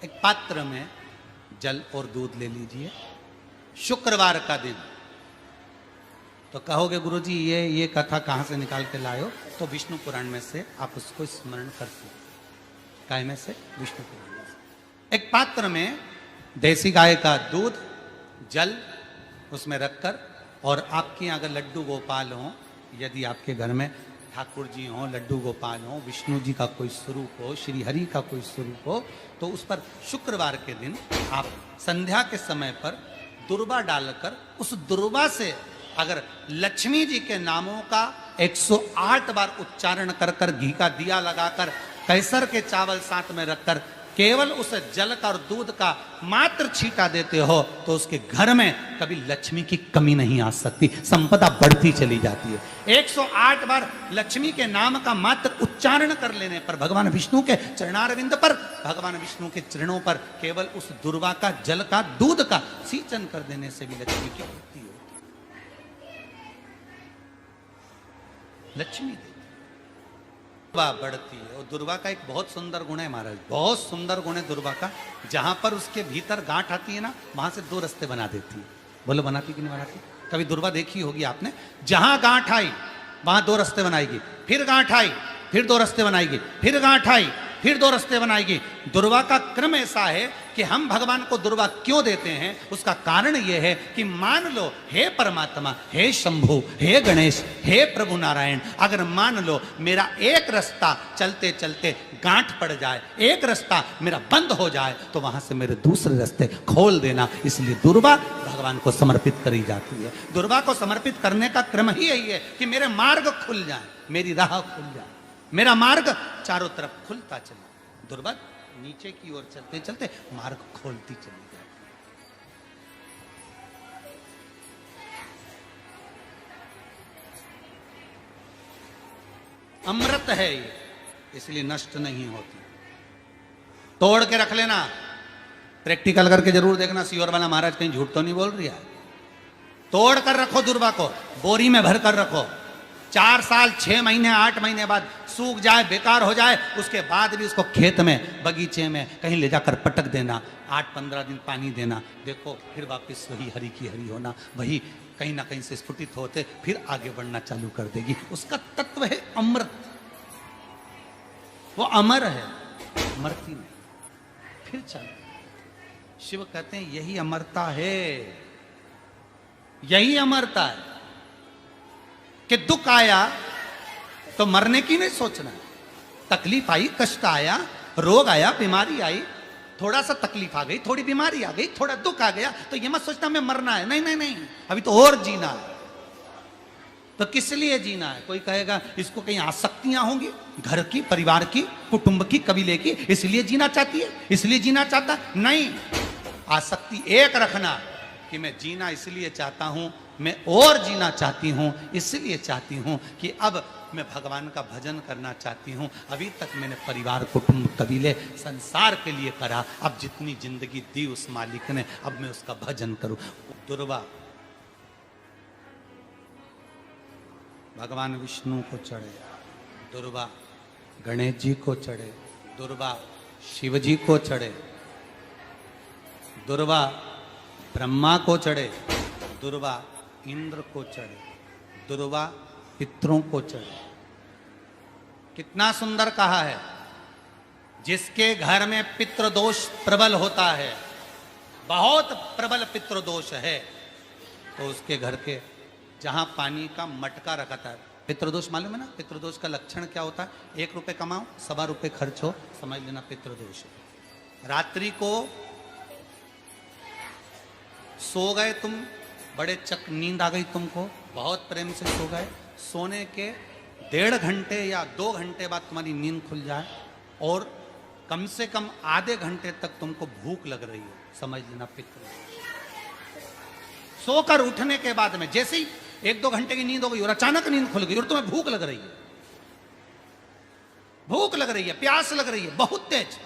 एक पात्र में जल और दूध ले लीजिए, शुक्रवार का दिन। तो कहोगे गुरुजी ये कथा कहाँ से निकाल के लाए हो? तो विष्णु पुराण में से आप उसको स्मरण करते हो। काय में से? विष्णु पुराण में से। एक पात्र में देसी गाय का दूध, जल उसमें रखकर, और आपके अगर लड्डू गोपाल हो, यदि आपके घर में ठाकुर जी हो, लड्डू गोपाल हो, विष्णु जी का कोई स्वरूप हो, श्री हरि का कोई स्वरूप हो, तो उस पर शुक्रवार के दिन आप संध्या के समय पर दुर्वा डालकर उस दुर्वा से अगर लक्ष्मी जी के नामों का 108 बार उच्चारण कर कर, घी का दिया लगाकर, कैसर के चावल साथ में रखकर केवल उस जल का और दूध का मात्र छींटा देते हो, तो उसके घर में कभी लक्ष्मी की कमी नहीं आ सकती, संपदा बढ़ती चली जाती है। 108 बार लक्ष्मी के नाम का मात्र उच्चारण कर लेने पर, भगवान विष्णु के चरणारविंद पर, भगवान विष्णु के चरणों पर केवल उस दुर्वा का, जल का, दूध का सिंचन कर देने से भी लक्ष्मी की पूर्ति होती है। लक्ष्मी देवी दुर्वा बढ़ती है। और दुर्वा का एक बहुत सुंदर गुण है महाराज, बहुत सुंदर गुण है दुर्वा का। जहां पर उसके भीतर गांठ आती है ना, वहां से 2 रास्ते बना देती है। बोलो बनाती कि नहीं बनाती? कभी दुर्वा देखी होगी आपने। जहां गांठ आई वहां 2 रास्ते बनाएगी, फिर गांठ आई फिर 2 रास्ते बनाएगी, फिर गांठ आई फिर 2 रास्ते बनाएगी। दुर्वा का क्रम ऐसा है कि हम भगवान को दुर्वा क्यों देते हैं, उसका कारण यह है कि मान लो हे परमात्मा, हे शंभु, हे गणेश, हे प्रभु नारायण, अगर मान लो मेरा एक रास्ता चलते चलते गांठ पड़ जाए, एक रास्ता मेरा बंद हो जाए, तो वहां से मेरे दूसरे रास्ते खोल देना। इसलिए दुर्वा भगवान को समर्पित करी जाती है। दुर्वा को समर्पित करने का क्रम ही यही है कि मेरे मार्ग खुल जाए, मेरी राह खुल जाए, मेरा मार्ग चारों तरफ खुलता चले। दुर्वा नीचे की ओर चलते चलते मार्ग खोलती चली जाए। अमृत है ये, इसलिए नष्ट नहीं होती। तोड़ के रख लेना, प्रैक्टिकल करके जरूर देखना, सीवर वाला महाराज कहीं झूठ तो नहीं बोल रही है। तोड़ कर रखो दुर्वा को, बोरी में भर कर रखो। 4 साल, 6 महीने, 8 महीने बाद सूख जाए, बेकार हो जाए, उसके बाद भी उसको खेत में, बगीचे में कहीं ले जाकर पटक देना। 8-15 दिन पानी देना, देखो फिर वापस वही हरी की हरी होना, वही कहीं ना कहीं से स्फुटित होते फिर आगे बढ़ना चालू कर देगी। उसका तत्व है अमृत, वो अमर है, मरती नहीं, फिर चल। शिव कहते हैं यही अमरता है, यही अमरता है कि दुख आया तो मरने की नहीं सोचना। तकलीफ आई, कष्ट आया, रोग आया, बीमारी आई, थोड़ा सा तकलीफ आ गई, थोड़ी बीमारी आ गई, थोड़ा दुख आ गया, तो ये मत सोचना मैं मरना है। नहीं नहीं नहीं, अभी तो और जीना है। तो किस लिए जीना है? कोई कहेगा इसको कहीं आसक्तियां होंगी, घर की, परिवार की, कुटुंब की, कबीले की, इसलिए जीना चाहती है, इसलिए जीना चाहता। नहीं, आसक्ति एक रखना कि मैं जीना इसलिए चाहता हूं, मैं और जीना चाहती हूं, इसलिए चाहती हूं कि अब मैं भगवान का भजन करना चाहती हूं। अभी तक मैंने परिवार, कुटुंब, कबीले, संसार के लिए करा, अब जितनी जिंदगी दी उस मालिक ने, अब मैं उसका भजन करूं। दुर्वा भगवान विष्णु को चढ़े, दुर्वा गणेश जी को चढ़े, दुर्वा शिव जी को चढ़े, दुर्वा ब्रह्मा को चढ़े, दुर्वा इंद्र को चढ़े, दुर्वा पितरों को चढ़े। कितना सुंदर कहा है। जिसके घर में पितृदोष प्रबल होता है, बहुत प्रबल पितृदोष है, तो उसके घर के जहां पानी का मटका रखा था, पितृदोष मालूम है ना? पितृदोष का लक्षण क्या होता है? 1 रुपए कमाओ, 1.25 रुपए खर्च हो, समझ लेना पितृदोष है। रात्रि को सो गए तुम, बड़े चक नींद आ गई तुमको, बहुत प्रेम से सो गए, सोने के 1.5 घंटे या 2 घंटे बाद तुम्हारी नींद खुल जाए और कम से कम आधे घंटे तक तुमको भूख लग रही हो, समझ लेना पितृदोष। सोकर उठने के बाद में जैसे ही 1-2 घंटे की नींद हो गई और अचानक नींद खुल गई और तुम्हें भूख लग रही है, भूख लग रही है, प्यास लग रही है बहुत तेज,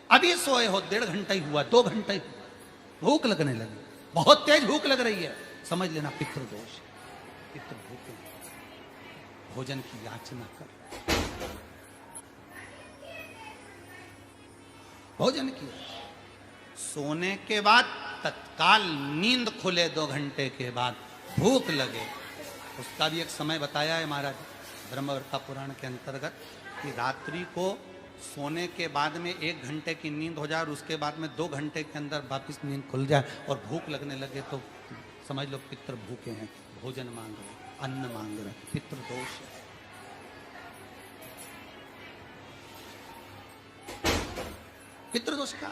अभी सोए हो, 1.5 घंटा ही हुआ, 2 घंटा ही हुआ, भूख लगने लगी, बहुत तेज भूख लग रही है, समझ लेना पितृदोष। पितृ भूखे, भोजन की याचना कर, भोजन की सोने के बाद तत्काल नींद खुले 2 घंटे के बाद भूख लगे, उसका भी एक समय बताया है महाराज ब्रह्मवर्ता पुराण के अंतर्गत कि रात्रि को सोने के बाद में 1 घंटे की नींद हो जाए और उसके बाद में 2 घंटे के अंदर वापस नींद खुल जाए और भूख लगने लगे तो समझ लो पितृ भूखे हैं, भोजन मांग रहे, अन्न मांग रहे, पितृ दोष है। पितृदोष का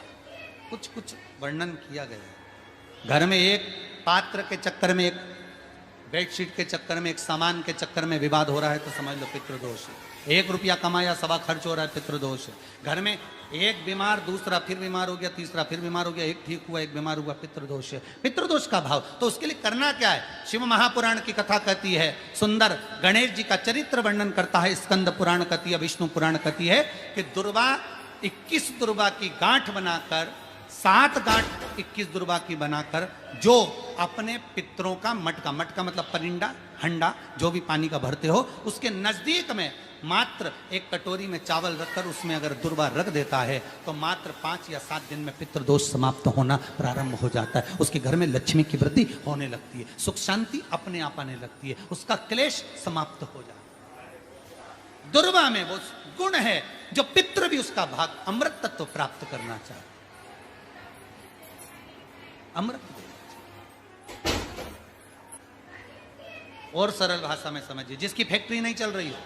कुछ कुछ वर्णन किया गया है। घर में एक पात्र के चक्कर में, एक बेडशीट के चक्कर में, एक सामान के चक्कर में विवाद हो रहा है तो समझ लो पितृदोष है। 1 रुपया कमाया, सवा खर्च हो रहा है, पितृदोष है। घर में एक बीमार, दूसरा फिर बीमार हो गया, तीसरा फिर बीमार हो गया, एक ठीक हुआ, एक बीमार हुआ, पितृदोष है। पितृदोष का भाव तो उसके लिए करना क्या है? शिव महापुराण की कथा कहती है, सुंदर गणेश जी का चरित्र वर्णन करता है, स्कंद पुराण कहती है, विष्णु पुराण कहती है कि दुर्वा 21 दुर्वा की गांठ बनाकर, 7 गांठ 21 दुर्वा की बनाकर जो अपने पितरों का मटका, मटका मतलब परिंदा, हंडा जो भी पानी का भरते हो, उसके नजदीक में मात्र एक कटोरी में चावल रखकर उसमें अगर दुर्वा रख देता है तो मात्र 5 या 7 दिन में पितृदोष समाप्त होना प्रारंभ हो जाता है। उसके घर में लक्ष्मी की वृद्धि होने लगती है, सुख शांति अपने आप आने लगती है, उसका क्लेश समाप्त हो जाता है। दुर्वा में वो गुण है जो पितृ भी उसका भाग अमृत तत्व प्राप्त करना चाहते, अमृत देना। और सरल भाषा में समझिए, जिसकी फैक्ट्री नहीं चल रही हो,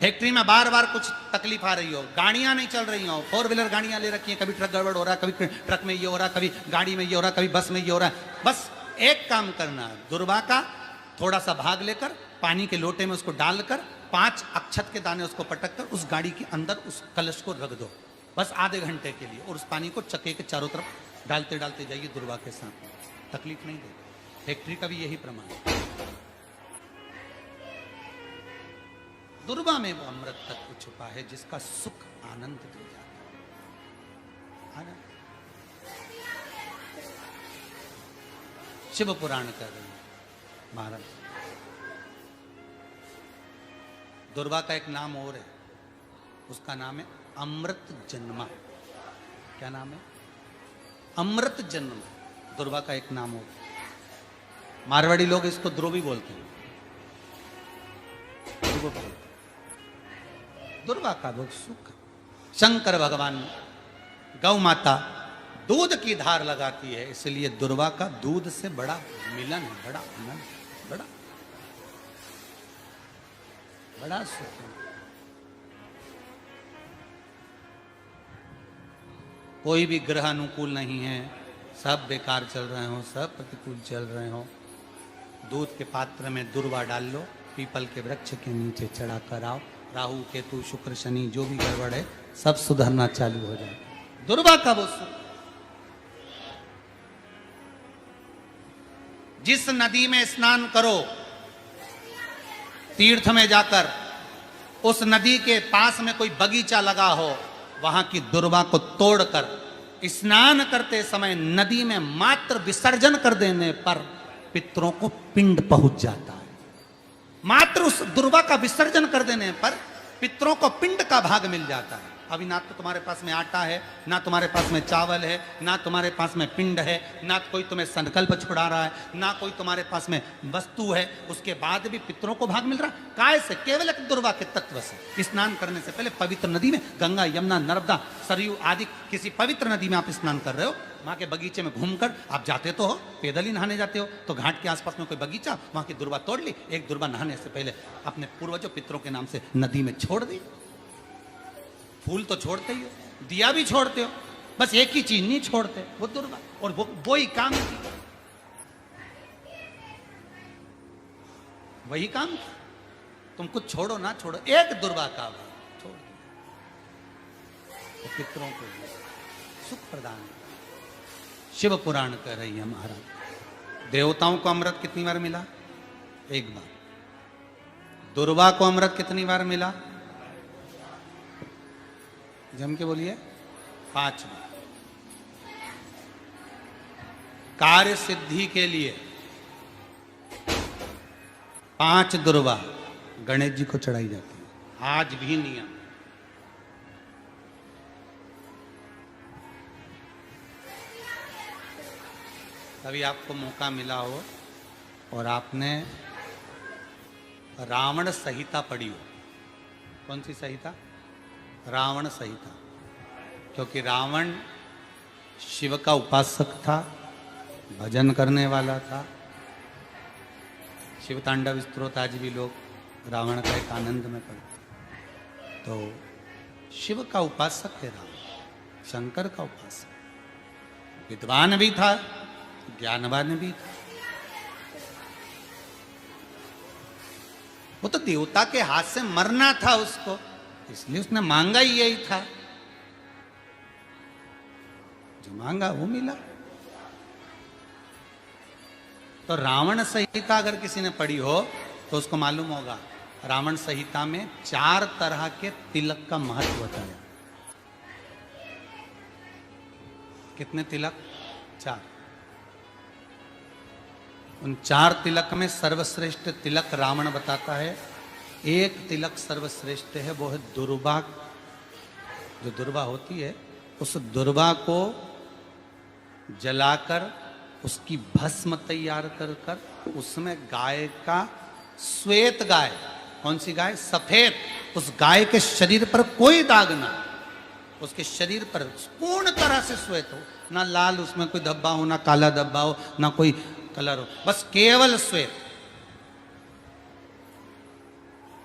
फैक्ट्री में बार बार कुछ तकलीफ आ रही हो, गाड़ियां नहीं चल रही हो, 4 व्हीलर गाड़ियां ले रखी हैं, कभी ट्रक गड़बड़ हो रहा है, कभी ट्रक में ये हो रहा है, कभी गाड़ी में ये हो रहा है, कभी बस में ये हो रहा है, बस एक काम करना है, दुर्वा का थोड़ा सा भाग लेकर पानी के लोटे में उसको डालकर 5 अक्षत के दाने उसको पटक कर उस गाड़ी के अंदर उस कलश को रख दो, बस आधे घंटे के लिए, और उस पानी को चक्के के चारों तरफ डालते डालते जाइए दुर्वा के साथ, तकलीफ नहीं देगा। फैक्ट्री का भी यही प्रमाण है। दुर्वा में वो अमृत तत्व छुपा है जिसका सुख आनंद दे जाता है। शिव पुराण कर रहे हैं महाराज। दुर्वा का एक नाम और है, उसका नाम है अमृत जन्मा। क्या नाम है? अमृत जन्म। दुर्वा का एक नाम और, मारवाड़ी लोग इसको द्रोवी बोलते हैं, दुर्वा का वो सुख। शंकर भगवान गौ माता दूध की धार लगाती है, इसलिए दुर्वा का दूध से बड़ा मिलन, बड़ा आनंद, बड़ा सुख। कोई भी ग्रह अनुकूल नहीं है, सब बेकार चल रहे हो, सब प्रतिकूल चल रहे हो, दूध के पात्र में दुर्वा डाल लो, पीपल के वृक्ष के नीचे चढ़ा कर आओ, राहु केतु शुक्र शनि जो भी गड़बड़ है सब सुधरना चालू हो जाए। दुर्वा का वो सुख। जिस नदी में स्नान करो, तीर्थ में जाकर उस नदी के पास में कोई बगीचा लगा हो, वहां की दुर्वा को तोड़कर स्नान करते समय नदी में मात्र विसर्जन कर देने पर पितरों को पिंड पहुंच जाता है। मात्र उस दुर्वा का विसर्जन कर देने पर पितरों को पिंड का भाग मिल जाता है। अभी ना तो तुम्हारे पास में आटा है, ना तुम्हारे पास में चावल है, ना तुम्हारे पास में पिंड है, ना कोई तुम्हें संकल्प छुड़ा रहा है, ना कोई तुम्हारे पास में वस्तु है, उसके बाद भी पितरों को भाग मिल रहा है। काय से? केवल एक दुर्वा के तत्व से। स्नान करने से पहले पवित्र नदी में, गंगा यमुना नर्मदा सरयू आदि किसी पवित्र नदी में आप स्नान कर रहे हो, वहां के बगीचे में घूमकर आप जाते तो हो, पैदल ही नहाने जाते हो, तो घाट के आसपास में कोई बगीचा, वहां की दुर्वा तोड़ ली, एक दुर्वा नहाने से पहले अपने पूर्वजों पितरों के नाम से नदी में छोड़ दी। फूल तो छोड़ते ही हो, दिया भी छोड़ते हो, बस एक ही चीज नहीं छोड़ते, वो दुर्वा, और वो ही काम की, वही काम की। तुम कुछ छोड़ो ना छोड़ो, एक दुर्वा का छोड़ दो, तो पितरों को सुख प्रदान। शिव पुराण कह रही है महाराज, देवताओं को अमृत कितनी बार मिला? एक बार। दुर्वा को अमृत कितनी बार मिला? जम के बोलिए, 5 बार। कार्य सिद्धि के लिए 5 दुर्वा गणेश जी को चढ़ाई जाती है, आज भी नियम। कभी आपको मौका मिला हो और आपने रावण संहिता पढ़ी हो। कौन सी संहिता? रावण संहिता। क्योंकि रावण शिव का उपासक था, भजन करने वाला था। शिव तांडव स्तोत्र आज भी लोग रावण का एक आनंद में पढ़ते। तो शिव का उपासक है रावण, शंकर का उपासक, विद्वान भी था, ज्ञानवान भी था। वो तो देवता के हाथ से मरना था उसको, इसलिए उसने मांगा ही यही था। जो मांगा वो मिला। तो रावण संहिता अगर किसी ने पढ़ी हो तो उसको मालूम होगा, रावण संहिता में 4 तरह के तिलक का महत्व बताया। कितने तिलक? 4। उन 4 तिलक में सर्वश्रेष्ठ तिलक रावण बताता है। एक तिलक सर्वश्रेष्ठ है, वो है दुर्वा। जो दुर्वा होती है, उस दुर्वा को जलाकर उसकी भस्म तैयार कर कर उसमें गाय का, श्वेत गाय, कौन सी गाय? सफेद। उस गाय के शरीर पर कोई दाग ना, उसके शरीर पर पूर्ण तरह से श्वेत हो, ना लाल उसमें कोई धब्बा हो, ना काला धब्बा हो, ना कोई कलर हो, बस केवल श्वेत।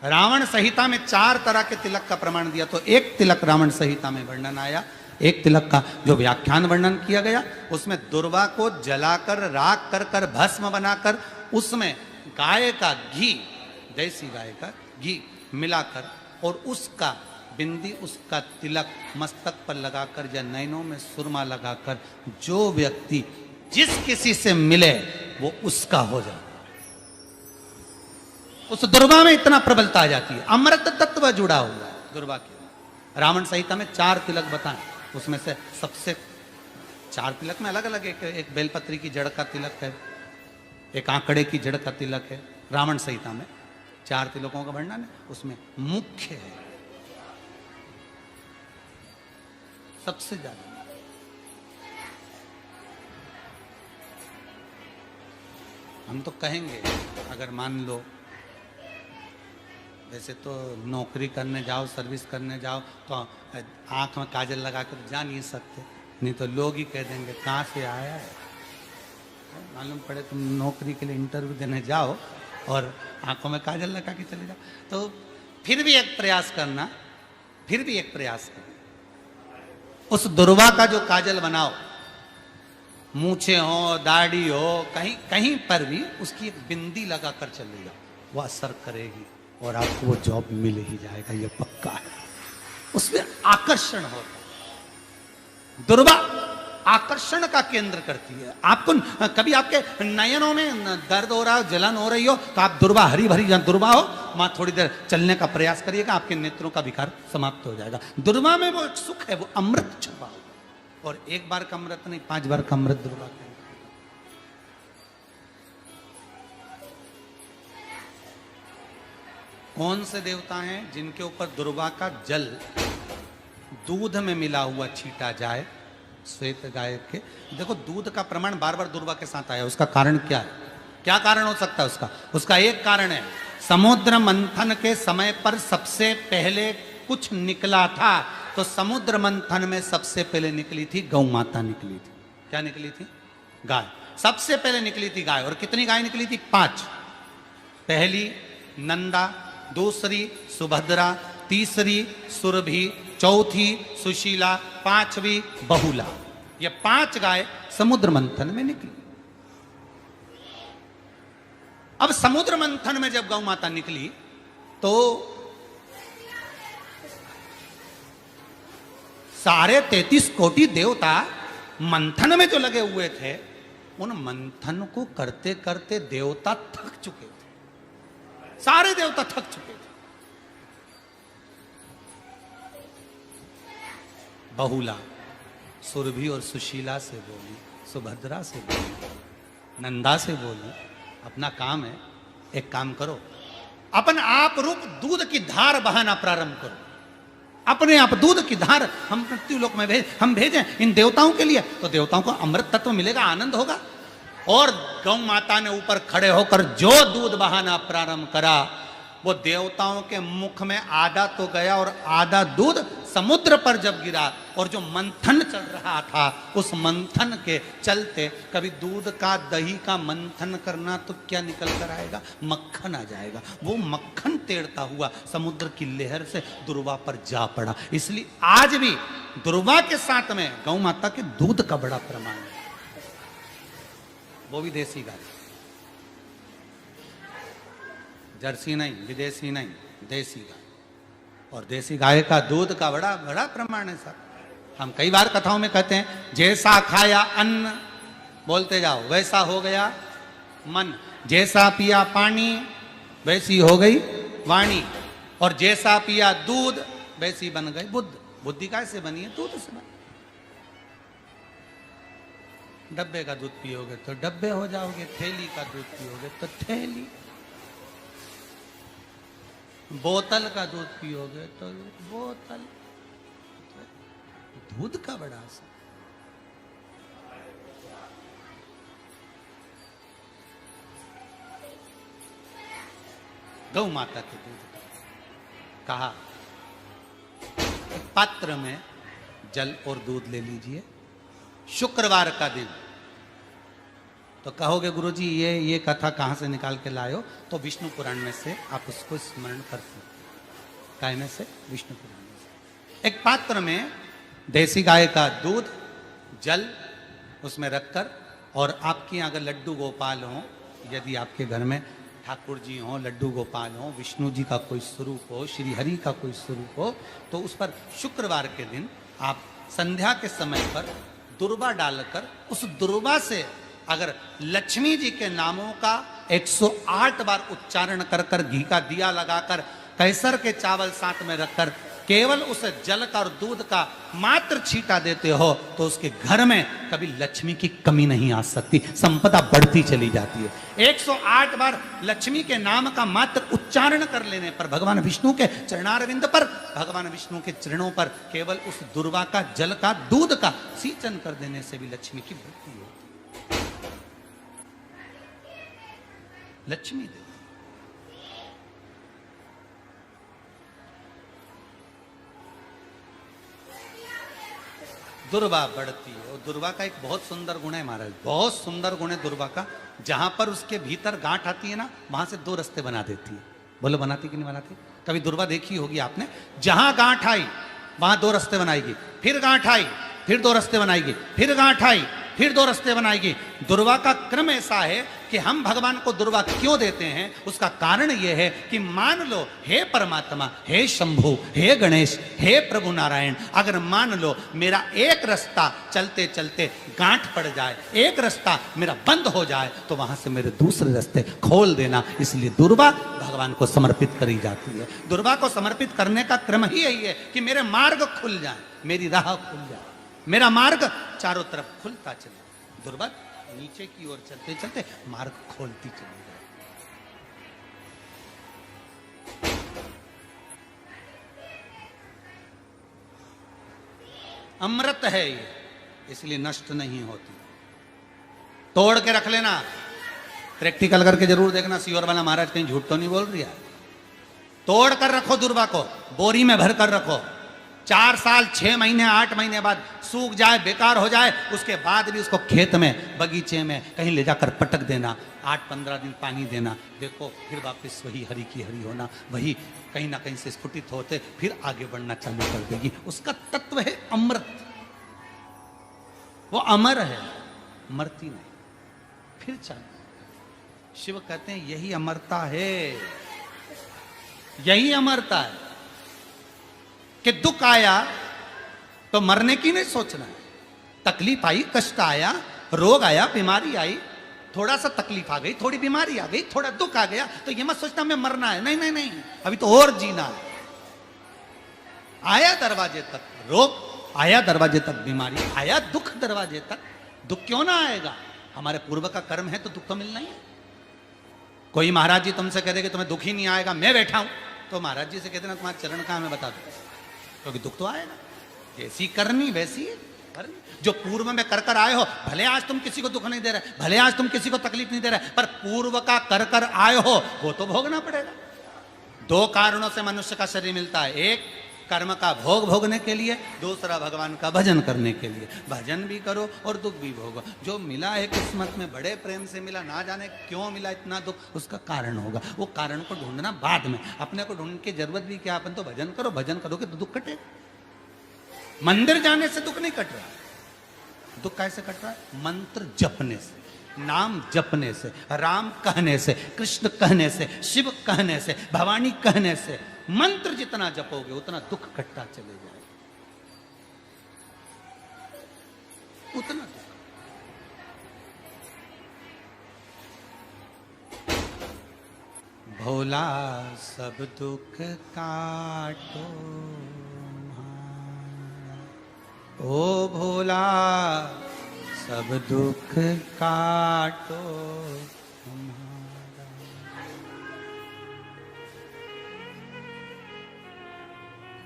रावण संहिता में 4 तरह के तिलक का प्रमाण दिया। तो एक तिलक रावण संहिता में वर्णन आया, एक तिलक का जो व्याख्यान वर्णन किया गया, उसमें दुर्वा को जलाकर राख कर कर भस्म बनाकर उसमें गाय का घी, देसी गाय का घी मिलाकर और उसका बिंदी, उसका तिलक मस्तक पर लगाकर या नैनों में सुरमा लगाकर जो व्यक्ति जिस किसी से मिले वो उसका हो जाए। उस दुर्वा में इतना प्रबलता आ जाती है, अमृत तत्व जुड़ा हुआ है दुर्वा के। रावण संहिता में 4 तिलक बताएं, उसमें से सबसे 4 तिलक में अलग अलग, एक बेलपत्री की जड़ का तिलक है, एक आंकड़े की जड़ का तिलक है। रावण संहिता में 4 तिलकों का वर्णन है, उसमें मुख्य है सबसे ज्यादा। हम तो कहेंगे, अगर मान लो वैसे तो नौकरी करने जाओ, सर्विस करने जाओ तो आंख में काजल लगा कर जा नहीं सकते, नहीं तो लोग ही कह देंगे कहाँ से आया है। मालूम पड़े तुम नौकरी के लिए इंटरव्यू देने जाओ और आंखों में काजल लगा के चले जाओ, तो फिर भी एक प्रयास करना, फिर भी एक प्रयास करना, उस दुर्वा का जो काजल बनाओ, मूछे हो, दाढ़ी हो, कहीं कहीं पर भी उसकी एक बिंदी लगा कर चले जाओ, वो असर करेगी और आपको वो जॉब मिल ही जाएगा, ये पक्का है। उसमें आकर्षण होता है। दुर्वा आकर्षण का केंद्र करती है। आपको कभी आपके नयनों में दर्द हो रहा हो, जलन हो रही हो, तो आप दुर्वा, हरी भरी जहाँ दुर्वा हो वहां थोड़ी देर चलने का प्रयास करिएगा, आपके नेत्रों का विकार समाप्त हो जाएगा। दुर्वा में वो एक सुख है, वो अमृत छुपा हुआ, और एक बार का अमृत नहीं, 5 बार का अमृत दुर्वा का। कौन से देवता हैं जिनके ऊपर दुर्वा का जल दूध में मिला हुआ छीटा जाए? श्वेत गाय के। देखो दूध का प्रमाण बार बार दुर्वा के साथ आया, उसका कारण क्या है? क्या कारण हो सकता है उसका? उसका एक कारण है, समुद्र मंथन के समय पर सबसे पहले कुछ निकला था, तो समुद्र मंथन में सबसे पहले निकली थी गौ माता निकली थी। क्या निकली थी? गाय। सबसे पहले निकली थी गाय। और कितनी गाय निकली थी? 5। पहली नंदा, दूसरी सुभद्रा, तीसरी सुरभि, चौथी सुशीला, 5वीं बहुला। ये 5 गाय समुद्र मंथन में निकली। अब समुद्र मंथन में जब गौ माता निकली तो सारे 33 कोटि देवता मंथन में जो लगे हुए थे, उन मंथन को करते करते देवता थक चुके थे। सारे देवता थक चुके थे। बहुला सुरभि और सुशीला से बोली, सुभद्रा से बोली, नंदा से बोली, अपना काम है, एक काम करो, अपन आप रूप दूध की धार बहाना प्रारंभ करो। अपने आप दूध की धार हम मृत्यु लोक में हम भेजें इन देवताओं के लिए, तो देवताओं को अमृत तत्व मिलेगा, आनंद होगा। और गौ माता ने ऊपर खड़े होकर जो दूध बहाना प्रारंभ करा, वो देवताओं के मुख में आधा तो गया और आधा दूध समुद्र पर जब गिरा, और जो मंथन चल रहा था उस मंथन के चलते, कभी दूध का दही का मंथन करना तो क्या निकल कर आएगा, मक्खन आ जाएगा। वो मक्खन तैरता हुआ समुद्र की लहर से दुर्वा पर जा पड़ा। इसलिए आज भी दुर्वा के साथ में गौ माता के दूध का बड़ा प्रमाण है, वो भी देसी गाय, जर्सी नहीं, विदेशी नहीं, देसी गाय। और देसी गाय का दूध का बड़ा बड़ा प्रमाण है सर। हम कई बार कथाओं में कहते हैं, जैसा खाया अन्न, बोलते जाओ, वैसा हो गया मन, जैसा पिया पानी वैसी हो गई वाणी, और जैसा पिया दूध वैसी बन गई बुद्ध। बुद्धि कैसे बनी है? दूध से बनी। डब्बे का दूध पियोगे तो डब्बे हो जाओगे, थैली का दूध पियोगे तो थैली, बोतल का दूध पियोगे तो बोतल। दूध का बड़ा असर। गौ माता के दूध का कहा, एक पात्र में जल और दूध ले लीजिए, शुक्रवार का दिन। तो कहोगे गुरुजी ये कथा कहाँ से निकाल के लाए हो? तो विष्णु पुराण में से आप उसको स्मरण कर सकते। काय में से? विष्णु पुराण में से। एक पात्र में देसी गाय का दूध, जल उसमें रखकर, और आपके यहाँ अगर लड्डू गोपाल हो, यदि आपके घर में ठाकुर जी हो, लड्डू गोपाल हो, विष्णु जी का कोई स्वरूप हो, श्री हरि का कोई स्वरूप हो, तो उस पर शुक्रवार के दिन आप संध्या के समय पर दुर्वा डालकर, उस दुर्वा से अगर लक्ष्मी जी के नामों का 108 बार उच्चारण कर कर, घी का दिया लगाकर, कैसर के चावल साथ में रखकर, केवल उस जल का और दूध का मात्र छींटा देते हो, तो उसके घर में कभी लक्ष्मी की कमी नहीं आ सकती, संपदा बढ़ती चली जाती है। 108 बार लक्ष्मी के नाम का मात्र उच्चारण कर लेने पर, भगवान विष्णु के चरणारविंद पर, भगवान विष्णु के चरणों पर केवल उस दुर्वा का जल का दूध का सींचन कर देने से भी लक्ष्मी की वृद्धि होती है। लक्ष्मी देवी दुर्वा बढ़ती है। और दुर्वा का एक बहुत सुंदर गुण है महाराज, बहुत सुंदर गुण है दुर्वा का। जहां पर उसके भीतर गांठ आती है ना, वहां से 2 रास्ते बना देती है। बोलो बनाती कि नहीं बनाती? कभी दुर्वा देखी होगी आपने। जहां गांठ आई वहां 2 रास्ते बनाएगी, फिर गांठ आई फिर 2 रास्ते बनाएगी, फिर गांठ आई फिर 2 रास्ते बनाएगी। दुर्वा का क्रम ऐसा है कि हम भगवान को दुर्वा क्यों देते हैं, उसका कारण यह है कि मान लो हे परमात्मा, हे शंभु, हे गणेश, हे प्रभु नारायण, अगर मान लो मेरा एक रास्ता चलते चलते गांठ पड़ जाए, एक रास्ता मेरा बंद हो जाए, तो वहां से मेरे दूसरे रास्ते खोल देना। इसलिए दुर्वा भगवान को समर्पित करी जाती है। दुर्वा को समर्पित करने का क्रम ही यही है कि मेरे मार्ग खुल जाए, मेरी राह खुल जाए, मेरा मार्ग चारों तरफ खुलता चले। दुर्वा नीचे की ओर चलते चलते मार्ग खोलती चली जाए। अमृत है ये, इसलिए नष्ट नहीं होती। तोड़ के रख लेना, प्रैक्टिकल करके जरूर देखना, सीवर वाला महाराज कहीं झूठ तो नहीं बोल रही है। तोड़ कर रखो दुर्वा को, बोरी में भर कर रखो। 4 साल 6 महीने 8 महीने बाद सूख जाए, बेकार हो जाए, उसके बाद भी उसको खेत में, बगीचे में कहीं ले जाकर पटक देना, 8-15 दिन पानी देना। देखो फिर वापस वही हरी की हरी होना, वही कहीं ना कहीं से स्फुटित होते फिर आगे बढ़ना चालू कर देगी। उसका तत्व है अमृत, वो अमर है, मरती नहीं, फिर चालू। शिव कहते हैं यही अमरता है, यही अमरता है कि दुख आया तो मरने की नहीं सोचना है। तकलीफ आई, कष्ट आया, रोग आया, बीमारी आई, थोड़ा सा तकलीफ आ गई, थोड़ी बीमारी आ गई, थोड़ा दुख आ गया, तो ये मत सोचना मैं मरना है। नहीं नहीं नहीं, अभी तो और जीना है। आया दरवाजे तक रोग, आया दरवाजे तक बीमारी, आया दुख दरवाजे तक, दुख क्यों ना आएगा? हमारे पूर्व का कर्म है तो दुख तो मिलना ही है। कोई महाराज जी तुमसे कह दे कि तुम्हें दुख ही नहीं आएगा, मैं बैठा हूं, तो महाराज जी से कहते ना तुम्हारा चरण कहां, मैं बता दो, क्योंकि दुख तो आएगा। जैसी करनी वैसी है। जो पूर्व में कर कर आए हो, भले आज तुम किसी को दुख नहीं दे रहे, भले आज तुम किसी को तकलीफ नहीं दे रहे, पर पूर्व का कर कर आए हो वो तो भोगना पड़ेगा। दो कारणों से मनुष्य का शरीर मिलता है, एक कर्म का भोग भोगने के लिए, दूसरा भगवान का भजन करने के लिए। भजन भी करो और दुख भी भोगो। जो मिला है किस्मत में, बड़े प्रेम से मिला, ना जाने क्यों मिला इतना दुख, उसका कारण होगा। वो कारण को ढूंढना बाद में, अपने को ढूंढने की जरूरत भी क्या, अपन तो भजन करो, भजन करोगे तो दुख कटेगा। मंदिर जाने से दुख नहीं कट रहा, दुख कैसे कट रहा है? मंत्र जपने से, नाम जपने से, राम कहने से, कृष्ण कहने से, शिव कहने से, भवानी कहने से। मंत्र जितना जपोगे उतना दुख कटता चले जाएगा, उतना दुख। भोला सब दुख काटो, ओ भोला सब दुख काटो तुम्हारा।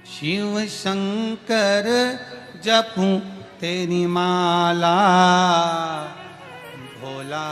शिव शंकर जपूं तेरी माला, भोला